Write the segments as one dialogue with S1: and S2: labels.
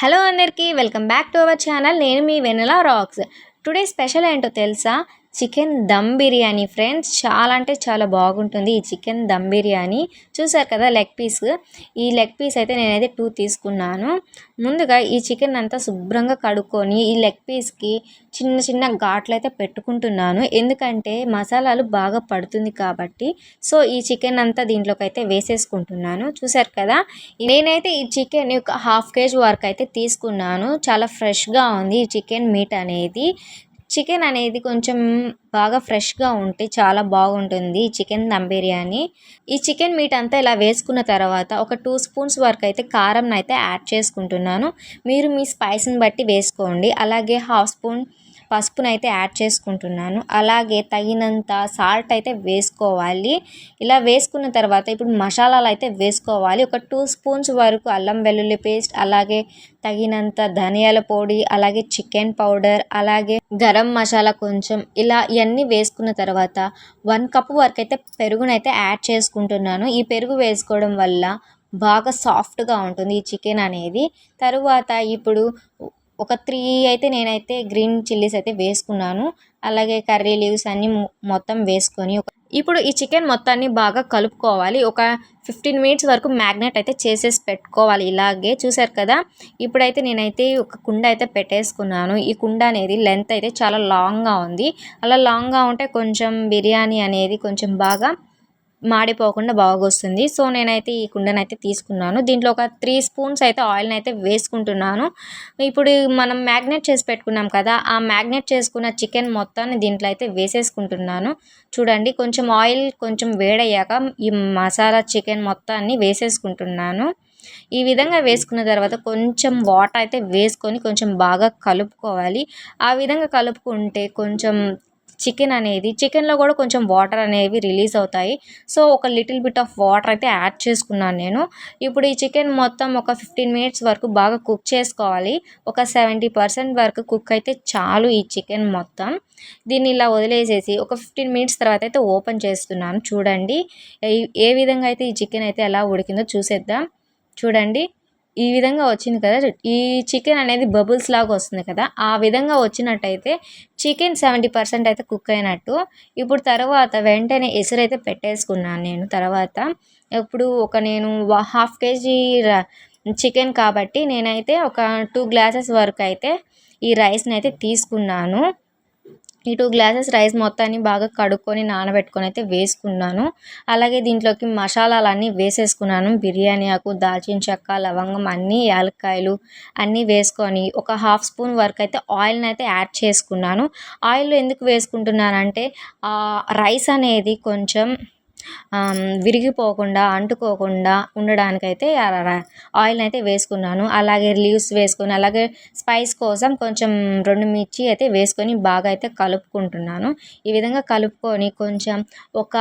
S1: Hello అందరికీ welcome back to our channel. నేను మీ వెన్నెల రాక్స్. టుడే స్పెషల్ ఏంటో తెలుసా? Chicken dum biryani friends. చాలా అంటే చాలా బాగుంటుంది ఈ చికెన్ దమ్ బిర్యానీ. చూసారు కదా లెగ్ పీస్. ఈ లెగ్ పీస్ అయితే నేనైతే 2 తీసుకున్నాను. ముందుగా ఈ చికెన్ అంతా శుభ్రంగా కడుక్కొని ఈ లెగ్ పీస్కి చిన్న చిన్న ఘాట్లు అయితే పెట్టుకుంటున్నాను. ఎందుకంటే మసాలాలు బాగా పడుతుంది కాబట్టి. సో ఈ చికెన్ అంతా దీంట్లోకి అయితే వేసేసుకుంటున్నాను. చూసారు కదా, నేనైతే ఈ చికెన్ ఒక 1/2 kg వరకు అయితే తీసుకున్నాను. చాలా ఫ్రెష్గా ఉంది ఈ చికెన్ మీట్ అనేది. చికెన్ అనేది కొంచెం బాగా ఫ్రెష్గా ఉంటే చాలా బాగుంటుంది ఈ చికెన్ దమ్ బిర్యానీ. ఈ చికెన్ మీట్ అంతా ఇలా వేసుకున్న తర్వాత ఒక 2 స్పూన్స్ వరకు అయితే కారం అయితే యాడ్ చేసుకుంటున్నాను. మీరు మీ స్పైస్ని బట్టి వేసుకోండి. అలాగే 1/2 స్పూన్ పసుపునైతే యాడ్ చేసుకుంటున్నాను. అలాగే తగినంత సాల్ట్ అయితే వేసుకోవాలి. ఇలా వేసుకున్న తర్వాత ఇప్పుడు మసాలాలు అయితే వేసుకోవాలి. ఒక 2 స్పూన్స్ వరకు అల్లం వెల్లుల్లి పేస్ట్, అలాగే తగినంత ధనియాల పొడి, అలాగే చికెన్ పౌడర్, అలాగే గరం మసాలా కొంచెం, ఇలా ఇవన్నీ వేసుకున్న తర్వాత 1 కప్ వరకు అయితే పెరుగునైతే యాడ్ చేసుకుంటున్నాను. ఈ పెరుగు వేసుకోవడం వల్ల బాగా సాఫ్ట్గా ఉంటుంది ఈ చికెన్ అనేది. తరువాత ఇప్పుడు ఒక 3 అయితే నేనైతే గ్రీన్ చిల్లీస్ అయితే వేసుకున్నాను. అలాగే కర్రీ లీవ్స్ అన్నీ మొత్తం వేసుకొని ఇప్పుడు ఈ చికెన్ మొత్తాన్ని బాగా కలుపుకోవాలి. ఒక 15 మినిట్స్ వరకు మ్యాగ్నేట్ అయితే చేసేసి పెట్టుకోవాలి ఇలాగే. చూసారు కదా, ఇప్పుడైతే నేనైతే ఒక కుండ అయితే పెట్టేసుకున్నాను. ఈ కుండ అనేది లెంత్ అయితే చాలా లాంగ్గా ఉంది. అలా లాంగ్గా ఉంటే కొంచెం బిర్యానీ అనేది కొంచెం బాగా మాడిపోకుండా బాగొస్తుంది. సో నేనైతే ఈ కుండనైతే తీసుకున్నాను. దీంట్లో ఒక 3 స్పూన్స్ అయితే ఆయిల్ని అయితే వేసుకుంటున్నాను. ఇప్పుడు మనం మ్యాగ్నేట్ చేసి పెట్టుకున్నాం కదా, ఆ మ్యాగ్నేట్ చేసుకున్న చికెన్ మొత్తాన్ని దీంట్లో అయితే వేసేసుకుంటున్నాను. చూడండి, కొంచెం ఆయిల్ కొంచెం వేడయ్యాక ఈ మసాలా చికెన్ మొత్తాన్ని వేసేసుకుంటున్నాను. ఈ విధంగా వేసుకున్న తర్వాత కొంచెం వాటర్ అయితే వేసుకొని కొంచెం బాగా కలుపుకోవాలి. ఆ విధంగా కలుపుకుంటే కొంచెం చికెన్లో కూడా కొంచెం వాటర్ అనేవి రిలీజ్ అవుతాయి. సో ఒక లిటిల్ బిట్ ఆఫ్ వాటర్ అయితే యాడ్ చేసుకున్నాను నేను. ఇప్పుడు ఈ చికెన్ మొత్తం ఒక 15 మినిట్స్ వరకు బాగా కుక్ చేసుకోవాలి. ఒక 70% వరకు కుక్ అయితే చాలు ఈ చికెన్ మొత్తం. దీన్ని ఇలా వదిలేసేసి ఒక 15 మినిట్స్ తర్వాత అయితే ఓపెన్ చేస్తున్నాను. చూడండి ఏ విధంగా అయితే ఈ చికెన్ అయితే ఎలా ఉడికిందో చూసేద్దాం. చూడండి, ఈ విధంగా వచ్చింది కదా. ఈ చికెన్ అనేది బబుల్స్ లాగా వస్తుంది కదా, ఆ విధంగా వచ్చినట్టయితే చికెన్ 70% అయితే కుక్ అయినట్టు. ఇప్పుడు తర్వాత వెంటనే ఎసురైతే పెట్టేసుకున్నాను నేను. తర్వాత ఇప్పుడు నేను 1/2 kg చికెన్ కాబట్టి నేనైతే ఒక 2 గ్లాసెస్ వరకు అయితే ఈ రైస్ని అయితే తీసుకున్నాను. ఈ 2 గ్లాసెస్ రైస్ మొత్తాన్ని బాగా కడుక్కొని నానబెట్టుకొని అయితే వేసుకున్నాను. అలాగే దీంట్లోకి మసాలాలన్నీ వేసేసుకున్నాను. బిర్యానీ ఆకు, దాల్చిన చెక్క, లవంగం, అన్నీ యాలక్కాయలు అన్నీ వేసుకొని ఒక 1/2 స్పూన్ వరకు అయితే ఆయిల్ని అయితే యాడ్ చేసుకున్నాను. ఆయిల్ ఎందుకు వేసుకుంటున్నానంటే రైస్ అనేది కొంచెం విరిగిపోకుండా అంటుకోకుండా ఉండడానికైతే ఆయిల్ని అయితే వేసుకున్నాను. అలాగే లీవ్స్ వేసుకొని, అలాగే స్పైస్ కోసం కొంచెం 2 మిర్చి అయితే వేసుకొని బాగా అయితే కలుపుకుంటున్నాను. ఈ విధంగా కలుపుకొని కొంచెం ఒక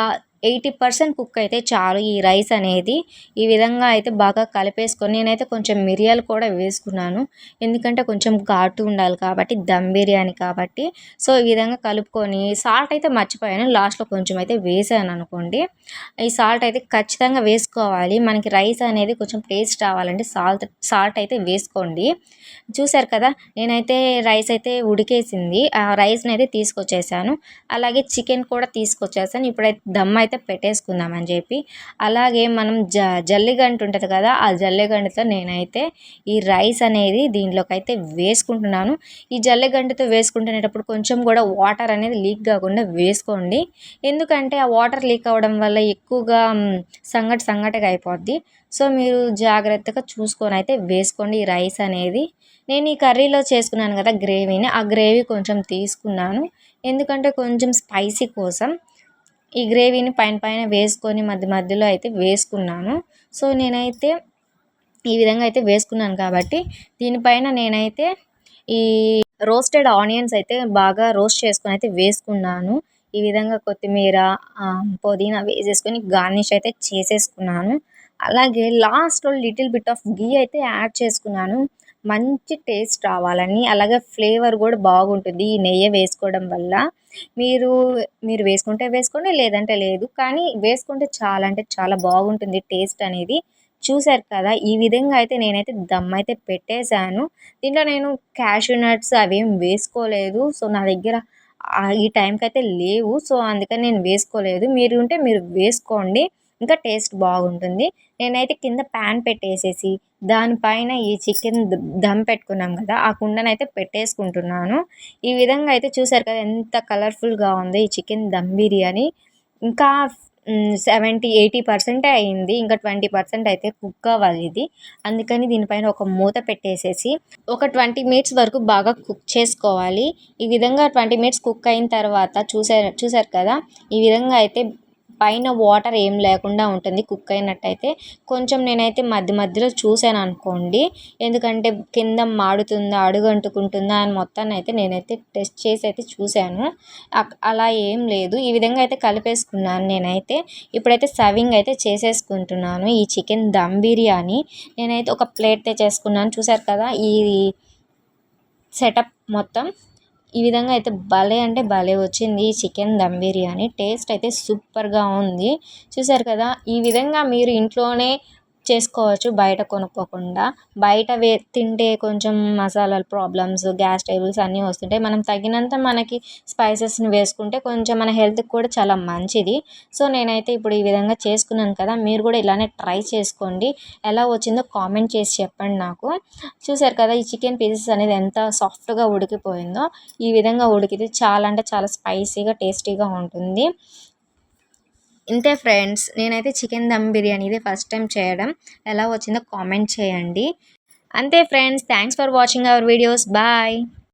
S1: 80% కుక్ అయితే చాలు ఈ రైస్ అనేది. ఈ విధంగా అయితే బాగా కలిపేసుకొని నేనైతే కొంచెం మిరియాలు కూడా వేసుకున్నాను. ఎందుకంటే కొంచెం ఘాటు ఉండాలి కాబట్టి, దమ్ బిర్యానీ కాబట్టి. సో ఈ విధంగా కలుపుకొని సాల్ట్ అయితే మర్చిపోయాను, లాస్ట్లో కొంచెం అయితే వేసాను అనుకోండి. ఈ సాల్ట్ అయితే ఖచ్చితంగా వేసుకోవాలి. మనకి రైస్ అనేది కొంచెం టేస్ట్ రావాలంటే సాల్ట్ అయితే వేసుకోండి. చూసారు కదా, నేనైతే రైస్ అయితే ఉడికేసింది. ఆ రైస్ని అయితే తీసుకొచ్చేసాను. అలాగే చికెన్ కూడా తీసుకొచ్చేసాను. ఇప్పుడైతే దమ్ అయితే పెట్టేసుకుందామని చెప్పి, అలాగే మనం జల్లిగంట ఉంటుంది కదా, ఆ జల్లిగంటతో నేనైతే ఈ రైస్ అనేది దీంట్లోకి అయితే వేసుకుంటున్నాను. ఈ జల్లిగంటతో వేసుకుంటునేటప్పుడు కొంచెం కూడా వాటర్ అనేది లీక్ కాకుండా వేసుకోండి. ఎందుకంటే ఆ వాటర్ లీక్ అవ్వడం వల్ల ఎక్కువగా సంగటిగా అయిపోద్ది. సో మీరు జాగ్రత్తగా చూసుకొని అయితే వేసుకోండి ఈ రైస్ అనేది. నేను ఈ కర్రీలో చేసుకున్నాను కదా గ్రేవీని, ఆ గ్రేవీ కొంచెం తీసుకున్నాను. ఎందుకంటే కొంచెం స్పైసీ కోసం ఈ గ్రేవీని పైన వేసుకొని మధ్యలో అయితే వేసుకున్నాను. సో నేనైతే ఈ విధంగా అయితే వేసుకున్నాను కాబట్టి దీనిపైన నేనైతే ఈ రోస్టెడ్ ఆనియన్స్ అయితే బాగా రోస్ట్ చేసుకొని అయితే వేసుకున్నాను. ఈ విధంగా కొత్తిమీర, పుదీనా వేసేసుకొని గార్నిష్ అయితే చేసేసుకున్నాను. అలాగే లాస్ట్లో లిటిల్ బిట్ ఆఫ్ గీ అయితే యాడ్ చేసుకున్నాను, మంచి టేస్ట్ రావాలని. అలాగే ఫ్లేవర్ కూడా బాగుంటుంది ఈ నెయ్యి వేసుకోవడం వల్ల. మీరు వేసుకుంటే వేసుకోండి, లేదంటే లేదు. కానీ వేసుకుంటే చాలా అంటే చాలా బాగుంటుంది టేస్ట్ అనేది. చూసారు కదా! ఈ విధంగా అయితే నేనైతే దమ్ అయితే పెట్టేసాను. దీంట్లో నేను క్యాష్యూ నట్స్ అవేం వేసుకోలేదు. సో, నా దగ్గర ఈ టైంకైతే లేవు. సో, అందుకని నేను వేసుకోలేదు. మీరు ఉంటే మీరు వేసుకోండి. ఇంకా టేస్ట్ బాగుంటుంది. నేనైతే కింద పాన్ పెట్టేసేసి దానిపైన ఈ చికెన్ దమ్ పెట్టుకున్నాం కదా! ఆ కుండనైతే పెట్టేసుకుంటున్నాను. ఈ విధంగా అయితే చూసారు కదా! ఎంత కలర్‌ఫుల్‌గా ఉందో ఈ చికెన్ దమ్ బిర్యానీ. ఇంకా 70, 80% అయింది. ఇంకా 20% అయితే కుక్ అవ్వాలి ఇది. అందుకని దీనిపైన ఒక మూత పెట్టేసేసి ఒక 20 మినిట్స్ వరకు బాగా కుక్ చేసుకోవాలి. ఈ విధంగా 20 మినిట్స్ కుక్ అయిన తర్వాత చూసారు కదా! ఈ విధంగా అయితే పైన వాటర్ ఏం లేకుండా ఉంటుంది కుక్ అయినట్టయితే. కొంచెం నేనైతే మధ్య మధ్యలో చూసాననుకోండి. ఎందుకంటే కింద మాడుతుందా, అడుగంటుకుంటుందా అని మొత్తాన్నయితే నేనైతే టెస్ట్ చేసి అయితే చూసాను. అలా ఏం లేదు. ఈ విధంగా అయితే కలిపేసుకున్నాను నేనైతే. ఇప్పుడైతే సర్వింగ్ అయితే చేసేసుకుంటున్నాను ఈ చికెన్ దమ్ బిర్యానీ. నేనైతే ఒక ప్లేట్ తెచ్చేసుకున్నాను. చూసారు కదా! ఈ సెటప్ మొత్తం. ఈ విధంగా అయితే భలే అంటే భలే వచ్చింది ఈ చికెన్ దమ్ బిర్యానీ. టేస్ట్ అయితే సూపర్‌గా ఉంది. చూసారు కదా! ఈ విధంగా మీరు ఇంట్లోనే చేసుకోవచ్చు బయట కొనుక్కోకుండా. బయట తింటే కొంచెం మసాలాల ప్రాబ్లమ్స్, గ్యాస్ ట్రబుల్స్ అన్నీ వస్తుంటాయి. మనం తగినంత మనకి స్పైసెస్‌ని వేసుకుంటే కొంచెం మన హెల్త్‌కి కూడా చాలా మంచిది. సో, నేనైతే ఇప్పుడు ఈ విధంగా చేసుకున్నాను కదా! మీరు కూడా ఇలానే ట్రై చేసుకోండి. ఎలా వచ్చిందో కామెంట్ చేసి చెప్పండి నాకు. చూసారు కదా! ఈ చికెన్ పీసెస్ అనేది ఎంత సాఫ్ట్‌గా ఉడికిపోయిందో. ఈ విధంగా ఉడికితే చాలా అంటే చాలా స్పైసీగా, టేస్టీగా ఉంటుంది. ఇంతే ఫ్రెండ్స్. నేనైతే చికెన్ దమ్ బిర్యానీ ఇదే ఫస్ట్ టైం చేయడం. ఎలా వచ్చిందో కామెంట్ చేయండి. అంతే friends. Thanks for watching our videos. Bye.